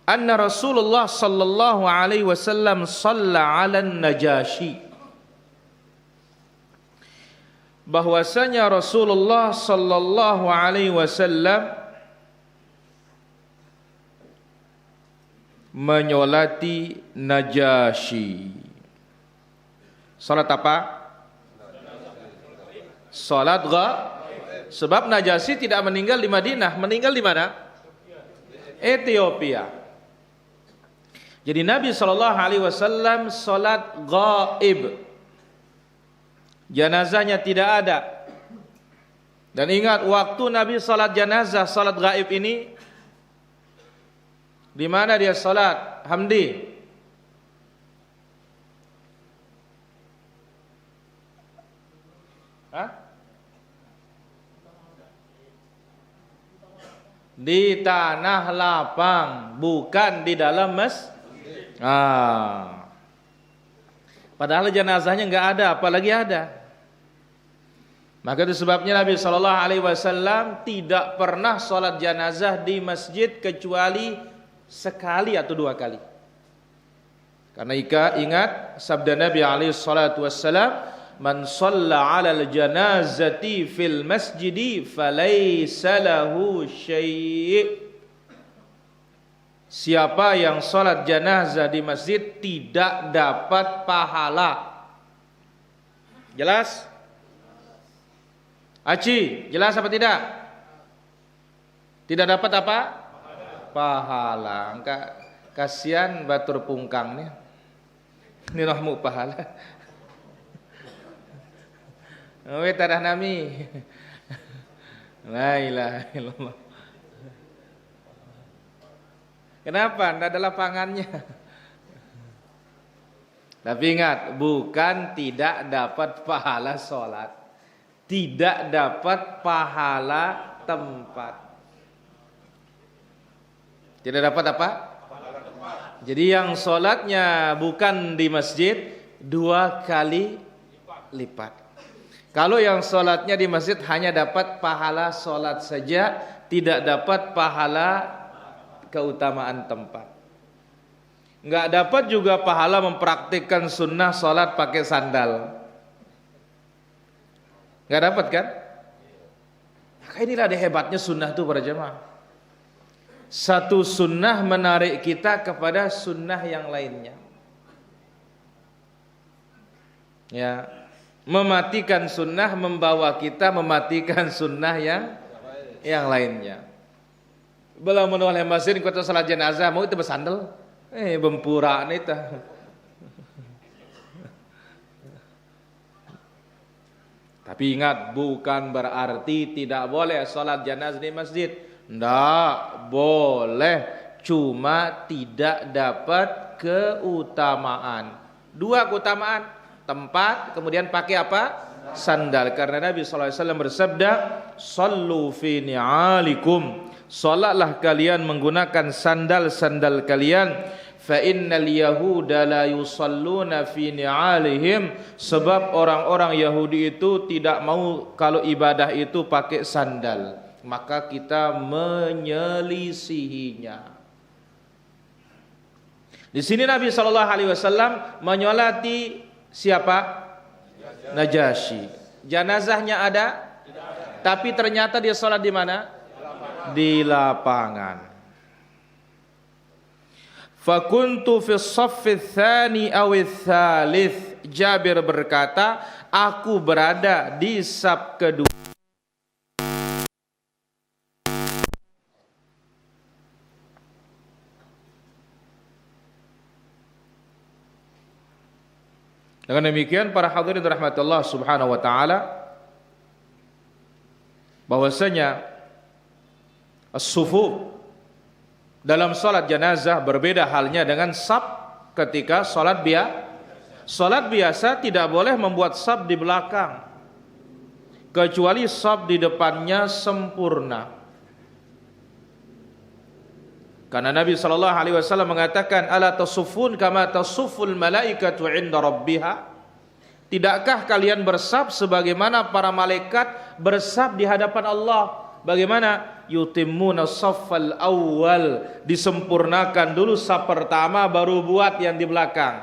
anna Rasulullah sallallahu alaihi wasallam shalla 'alan Najasyi, bahwasanya Rasulullah sallallahu alaihi wasallam menyolati Najasyi. Salat apa? Salat sebab Najasyi tidak meninggal di Madinah, meninggal di mana? Ethiopia. Jadi Nabi sallallahu alaihi wasallam salat gaib. Jenazahnya tidak ada. Dan ingat, waktu Nabi salat jenazah, salat gaib ini, di mana dia salat? Hamdi. Hah? Di tanah lapang, bukan di dalam masjid. Padahal jenazahnya enggak ada, apalagi ada. Maka itu sebabnya Nabi sallallahu alaihi wasallam tidak pernah salat jenazah di masjid kecuali sekali atau dua kali. Karena ingat sabda Nabi alaihi salatu wassalam, man shalla 'alal janazati fil masjidi falaysa lahu syai'. Siapa yang salat jenazah di masjid tidak dapat pahala. Jelas? Aci, jelas apa tidak? Tidak dapat apa? Pahala. Enggak, kasihan batur pungkang nih. Ini rahmu pahala. We tarah nami. La ilaha illallah. Kenapa? Tidak ada lapangannya. Tapi ingat, bukan tidak dapat pahala sholat, tidak dapat pahala tempat. Tidak dapat apa? Jadi yang sholatnya bukan di masjid, dua kali lipat. Kalau yang sholatnya di masjid hanya dapat pahala sholat saja, tidak dapat pahala keutamaan tempat. Enggak dapat juga pahala mempraktikkan sunnah sholat pakai sandal. Enggak dapat kan? Maka inilah hebatnya sunnah itu para jemaah. Satu sunnah menarik kita kepada sunnah yang lainnya. Ya, mematikan sunnah membawa kita mematikan sunnah yang lainnya. Belum menoleh masjid kota salat jenazah mau itu bersandal, bempura nita. Tapi ingat, bukan berarti tidak boleh salat jenazah di masjid. Ndak boleh, cuma tidak dapat keutamaan. Dua keutamaan, tempat, kemudian pakai apa? Sandal. Karena Nabi sallallahu alaihi wasallam bersabda, "Shallu fi ni'alikum." Salatlah kalian menggunakan sandal-sandal kalian. Fa innal yahuda la yusalluna fi ni'alihim. Sebab orang-orang Yahudi itu tidak mau kalau ibadah itu pakai sandal. Maka kita menyelisihinya. Di sini Nabi sallallahu alaihi wasallam menyolati siapa? Najasyi. Janazahnya ada? Tapi ternyata dia salat di mana? Di lapangan. Fakuntu fi shaffi tsani aw tsalits. Jabir berkata, aku berada di saf kedua. Dengan demikian para hadirin rahmatullah subhanahu wa ta'ala, bahwasanya as-sufuf dalam salat jenazah berbeda halnya dengan saf ketika salat biasa. Salat biasa tidak boleh membuat saf di belakang kecuali saf di depannya sempurna. Karena Nabi sallallahu alaihi wasallam mengatakan, ala tasuffun kama tasufful malaikatu 'inda rabbiha. Tidakkah kalian bersaf sebagaimana para malaikat bersaf di hadapan Allah? Bagaimana? yutimmuna shaffal awal, disempurnakan dulu saf pertama baru buat yang di belakang.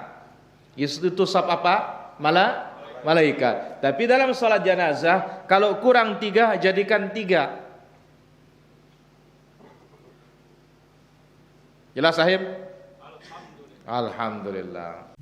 Itu saf apa? Malaikat. Tapi dalam salat jenazah kalau kurang 3 jadikan 3. Jelas sahib? Alhamdulillah.